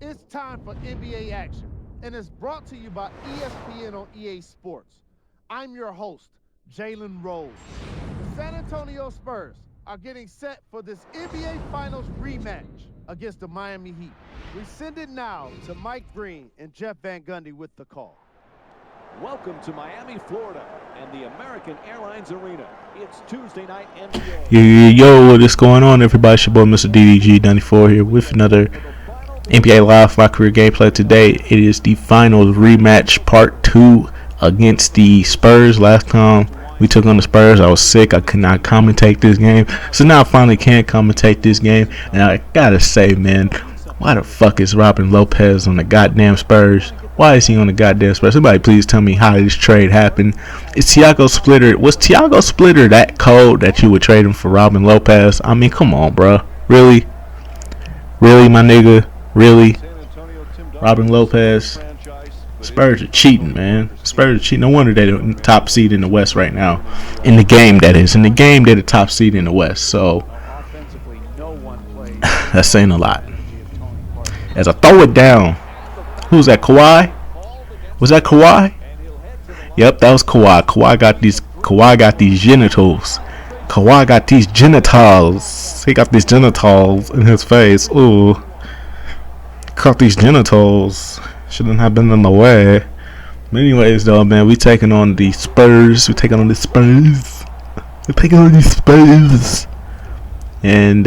It's time for NBA action, and it's brought to you by ESPN on EA Sports. I'm your host, Jalen Rose. The San Antonio Spurs are getting set for this NBA Finals rematch against the Miami Heat. We send it now to Mike Green and Jeff Van Gundy with the call. Welcome to Miami, Florida, and the American Airlines Arena. It's Tuesday night NBA. Yo, what is going on, everybody? It's your boy, Mr. DDG94 here with another NBA Live My Career gameplay. Today, it is the finals rematch part 2 against the Spurs. Last time we took on the Spurs, I was sick. I could not commentate this game. So now I finally can commentate this game. And I gotta say, man, why the fuck is Robin Lopez on the goddamn Spurs? Why is he on the goddamn Spurs? Somebody please tell me how this trade happened. Was Thiago Splitter that cold that you would trade him for Robin Lopez? I mean, come on, bro. Really? Really, my nigga? Really? Robin Lopez? Spurs are cheating, man. Spurs are cheating. No wonder they're the top seed in the West right now. In the game, that is. In the game, they're the top seed in the West. So, that's saying a lot. As I throw it down, who's that, Kawhi? Was that Kawhi? Yep, that was Kawhi. Kawhi got these genitals. Kawhi got these genitals. He got these genitals in his face. Ooh. Caught these genitals. Shouldn't have been in the way. But anyways, though, man, we taking on the Spurs. We're taking on the Spurs. And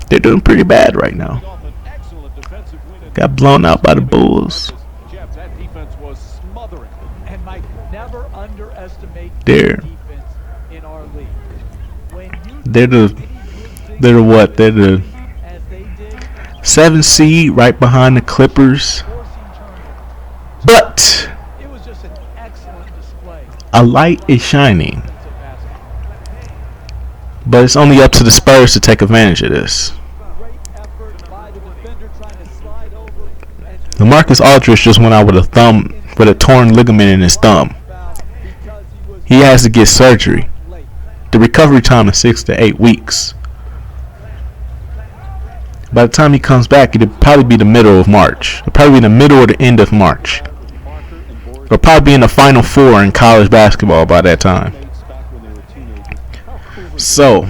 they're doing pretty bad right now. Got blown out by the Bulls. They're the 7th seed right behind the Clippers. But a light is shining. But it's only up to the Spurs to take advantage of this. LaMarcus Aldridge just went out with a torn ligament in his thumb. He has to get surgery. The recovery time is 6 to 8 weeks. By the time he comes back, it'll probably be the middle of March. It'll probably be the middle or the end of March. It'll probably be in the Final Four in college basketball by that time. So,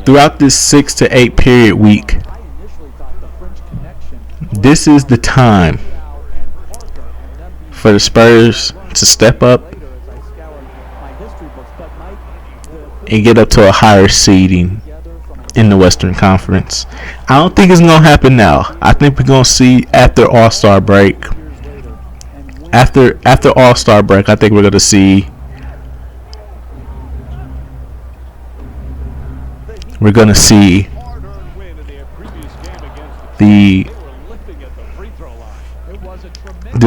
throughout this 6 to 8 period week, this is the time for the Spurs to step up and get up to a higher seeding in the Western Conference. I don't think it's going to happen now. I think we're going to see after All-Star break. After All-Star break, I think we're going to see the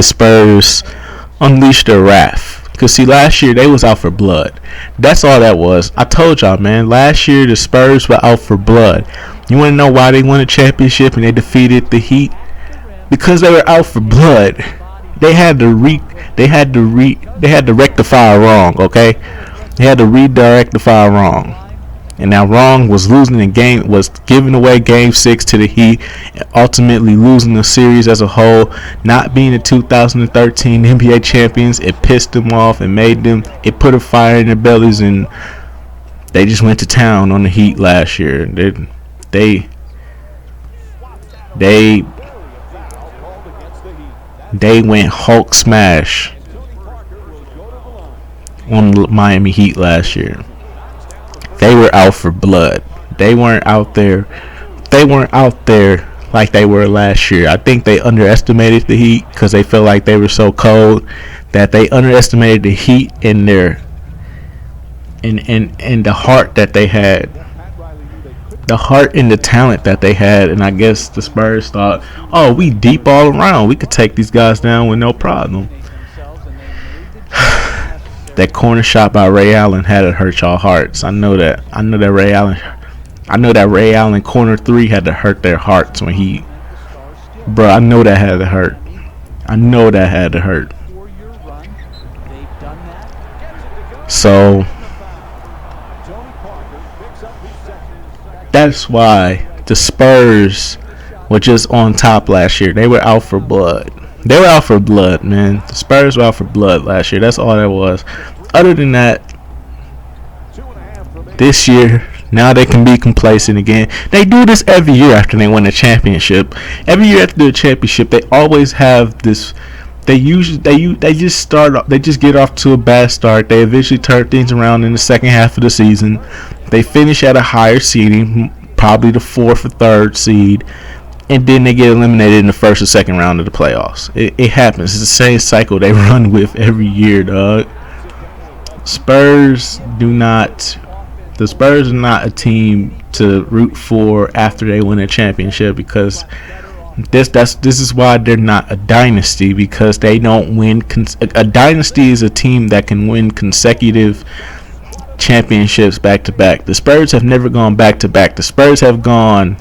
Spurs unleash their wrath. Because see, last year they was out for blood. That's all that was. I told y'all, man. Last year the Spurs were out for blood. You want to know why they won a championship and they defeated the Heat? Because they were out for blood. They had to rectify wrong. Okay, they had to rectify wrong. And now wrong was losing the game, was giving away Game 6 to the Heat, and ultimately losing the series as a whole. Not being the 2013 NBA champions, it pissed them off and it put a fire in their bellies, and they just went to town on the Heat last year. They went Hulk smash on the Miami Heat last year. They were out for blood. They weren't out there like they were last year. I think they underestimated the Heat because they felt like they were so cold that they underestimated the Heat in their in the heart that they had. The heart and the talent that they had, and I guess the Spurs thought, oh, we deep all around. We could take these guys down with no problem. That corner shot by Ray Allen had to hurt y'all hearts. I know that Ray Allen corner 3 had to hurt their hearts when he, bro. I know that had to hurt. So that's why the Spurs were just on top last year. They were out for blood. They were out for blood, man. The Spurs were out for blood last year. That's all that was. Other than that, this year, now they can be complacent again. They do this every year after they win a championship. Every year after the championship, they always have this. They just start. They just get off to a bad start. They eventually turn things around in the second half of the season. They finish at a higher seeding, probably the 4th or 3rd seed, and then they get eliminated in the 1st or 2nd round of the playoffs. It happens. It's the same cycle they run with every year, dog. Spurs do not. The Spurs are not a team to root for after they win a championship, because this is why they're not a dynasty, because they don't win. A dynasty is a team that can win consecutive championships back to back. The Spurs have never gone back to back. The Spurs have gone,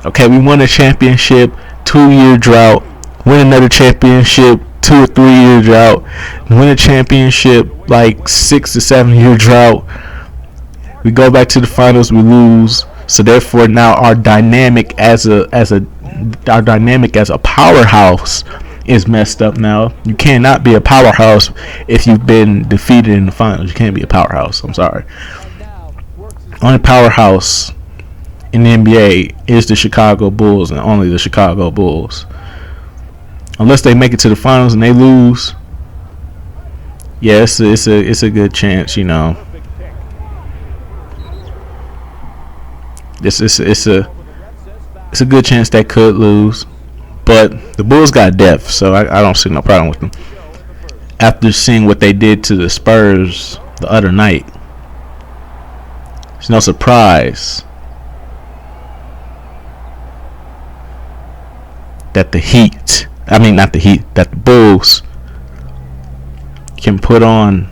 okay, we won a championship, 2-year drought, win another championship, 2 or 3 year drought, win a championship like 6 to 7 year drought. We go back to the finals, we lose. So therefore, now our dynamic as a powerhouse is messed up. Now you cannot be a powerhouse if you've been defeated in the finals. You can't be a powerhouse. I'm sorry. Only powerhouse in the NBA is the Chicago Bulls, and only the Chicago Bulls. Unless they make it to the finals and they lose, yeah, it's a good chance, you know. It's a good chance they could lose, but the Bulls got depth, so I don't see no problem with them. After seeing what they did to the Spurs the other night, it's no surprise that that the Bulls can put on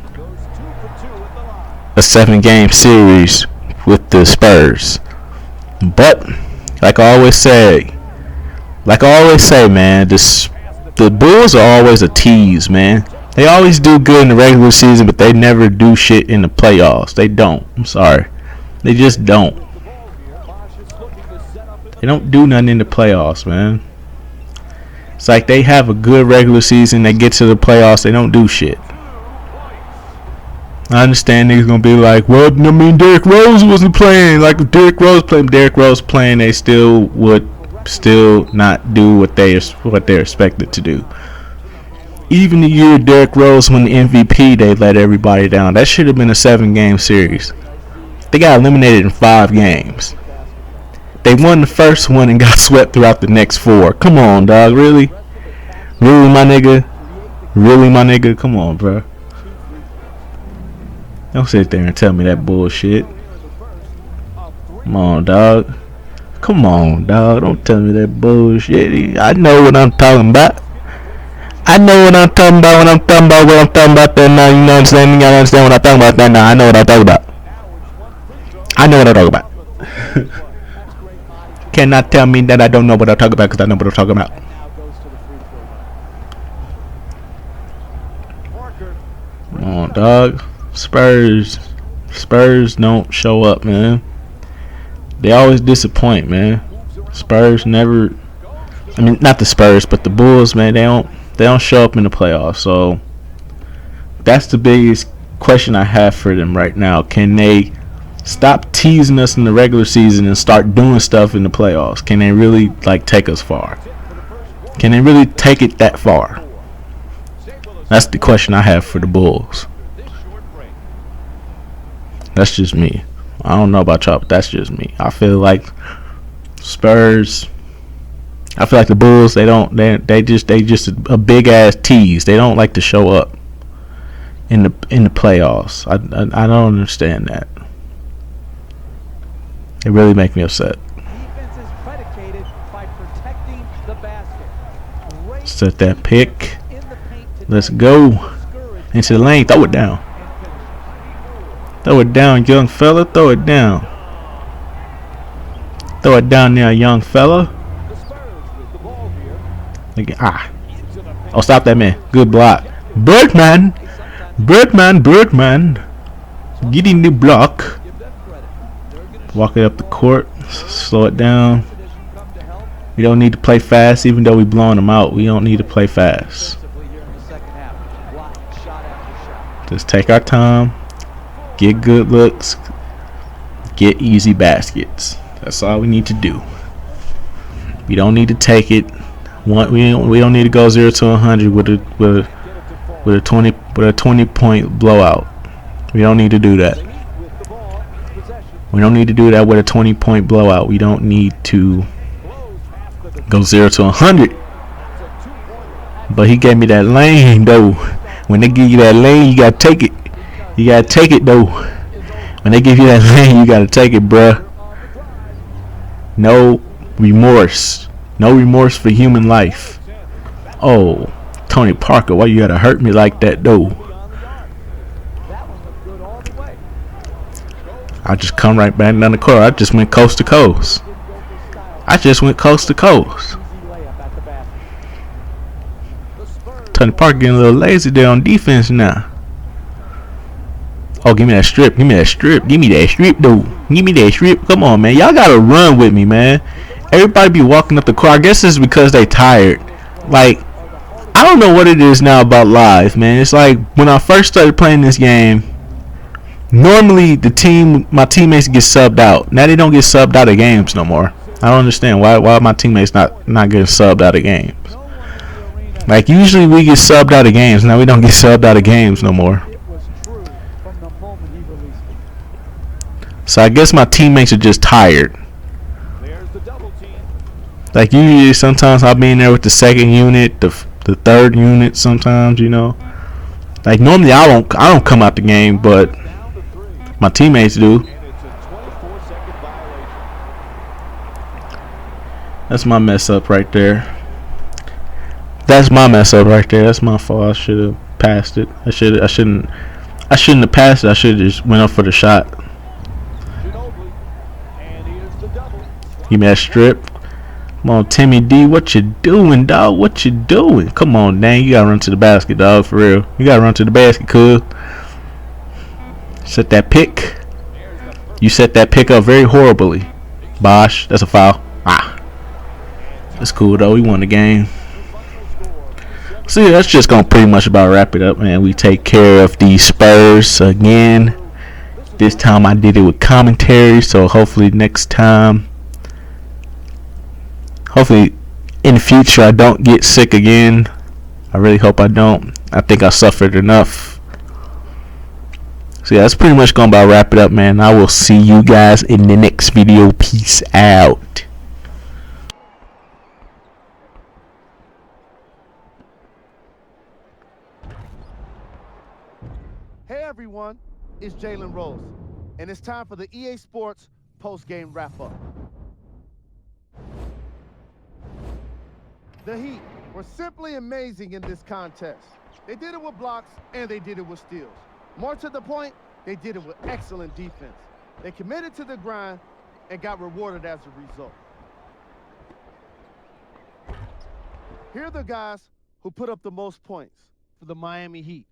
a 7-game series with the Spurs. But like I always say, man, the Bulls are always a tease, man. They always do good in the regular season, but they never do shit in the playoffs. They don't. I'm sorry. They just don't. They don't do nothing in the playoffs, man. It's like they have a good regular season, they get to the playoffs, they don't do shit. I understand niggas gonna be like, well, I mean, Derrick Rose wasn't playing. Like, if Derrick Rose playing, they still would not do what they're expected to do. Even the year Derrick Rose won the MVP, they let everybody down. That should have been a 7-game series. They got eliminated in 5 games. They won the first one and got swept throughout the next 4. Come on, dog. Really? Really, my nigga? Really, my nigga? Come on, bro. Don't sit there and tell me that bullshit. Come on, dog. Come on, dog. Don't tell me that bullshit. I know what I'm talking about. I know what I'm talking about when I'm talking about what I'm talking about there now. You know what I'm saying? You gotta understand what I'm talking about there now. I know what I'm talking about. I know what I'm talking about. Cannot tell me that I don't know what I'm talking about, because I know what I'm talking about. Come on, dog. Spurs don't show up, man. They always disappoint, man. Spurs never. I mean, not the Spurs, but the Bulls, man. They don't show up in the playoffs. So that's the biggest question I have for them right now. Can they stop teasing us in the regular season and start doing stuff in the playoffs? Can they really take us far? Can they really take it that far? That's the question I have for the Bulls. That's just me. I don't know about y'all, but that's just me. I feel like Spurs. I feel like the Bulls. They just a big ass tease. They don't like to show up in the playoffs. I don't understand that. It really makes me upset. Defense is predicated by protecting the basket. Set that pick. Let's go into the lane. Throw it down. Throw it down, young fella. Throw it down. Throw it down there, young fella. Oh, stop that man. Good block. Birdman. Get in the block. Walk it up the court. Slow it down. We don't need to play fast, even though we blowing them out. We don't need to play fast. Just take our time, get good looks, get easy baskets. That's all we need to do. We don't need to take it. We don't need to go 0 to 100 with a 20 point blowout. We don't need to do that. We don't need to do that with a 20 point blowout. We don't need to go 0 to 100. But he gave me that lane though. When they give you that lane, you gotta take it. You gotta take it though. When they give you that lane, you gotta take it, bruh. No remorse. No remorse for human life. Oh, Tony Parker, why you gotta hurt me like that though? I just come right back down the court. I just went coast to coast. Tony Parker getting a little lazy there on defense now. Oh, give me that strip. Give me that strip. Give me that strip, though. Give me that strip. Come on, man. Y'all gotta run with me, man. Everybody be walking up the court. I guess it's because they tired. Like, I don't know what it is now about live, man. It's like when I first started playing this game, normally my teammates get subbed out. Now they don't get subbed out of games no more. I don't understand why my teammates not getting subbed out of games. Like, usually we get subbed out of games. Now we don't get subbed out of games no more. So I guess my teammates are just tired. Like, usually sometimes I'll be in there with the second unit, the third unit sometimes, you know. Like, normally I don't come out the game, but my teammates do. That's my mess up right there. That's my fault. I should have passed it. I shouldn't have passed it. I should have just went up for the shot. Give me that strip. Come on, Timmy D. What you doing, dog? What you doing? Come on, dang. You gotta run to the basket, dog, for real. You gotta run to the basket, cuz. Set that pick. You set that pick up very horribly. Bosh. That's a foul. That's cool, though. We won the game. So yeah, that's just gonna pretty much about wrap it up, man. We take care of the Spurs again. This time I did it with commentary, so hopefully next time, hopefully in the future I don't get sick again. I really hope I don't. I think I suffered enough. So yeah, that's pretty much gonna about wrap it up, man. I will see you guys in the next video. Peace out. Hey everyone, it's Jalen Rose, and it's time for the EA Sports post-game wrap-up. The Heat were simply amazing in this contest. They did it with blocks, and they did it with steals. More to the point, they did it with excellent defense. They committed to the grind and got rewarded as a result. Here are the guys who put up the most points for the Miami Heat.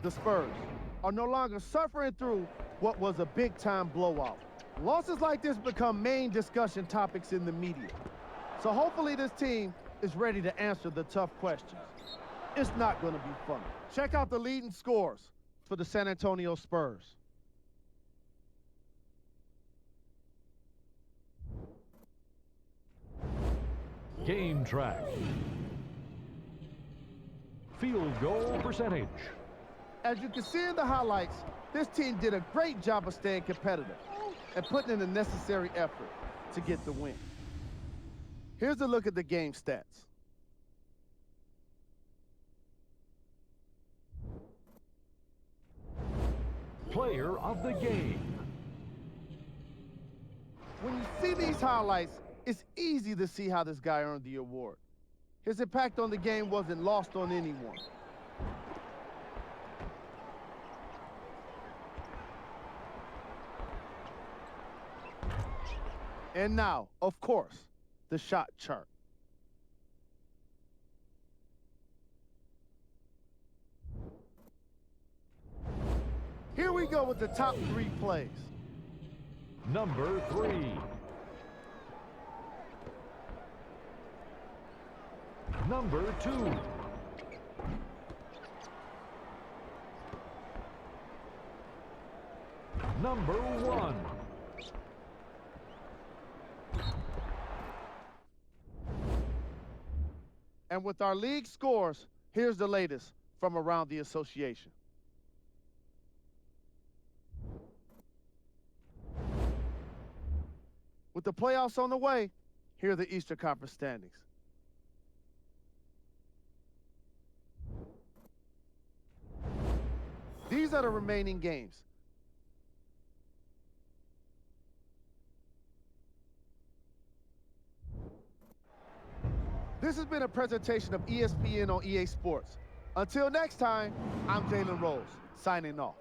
The Spurs are no longer suffering through what was a big-time blowout. Losses like this become main discussion topics in the media. So hopefully this team is ready to answer the tough questions. It's not going to be fun. Check out the leading scores for the San Antonio Spurs. Game track. Field goal percentage. As you can see in the highlights, this team did a great job of staying competitive and putting in the necessary effort to get the win. Here's a look at the game stats. Player of the game. When you see these highlights, it's easy to see how this guy earned the award. His impact on the game wasn't lost on anyone. And now, of course, the shot chart. we go with the top 3 plays. Number 3. Number 2. Number 1. And with our league scores, here's the latest from around the association. With the playoffs on the way, here are the Eastern Conference standings. These are the remaining games. This has been a presentation of ESPN on EA Sports. Until next time, I'm Jalen Rose, signing off.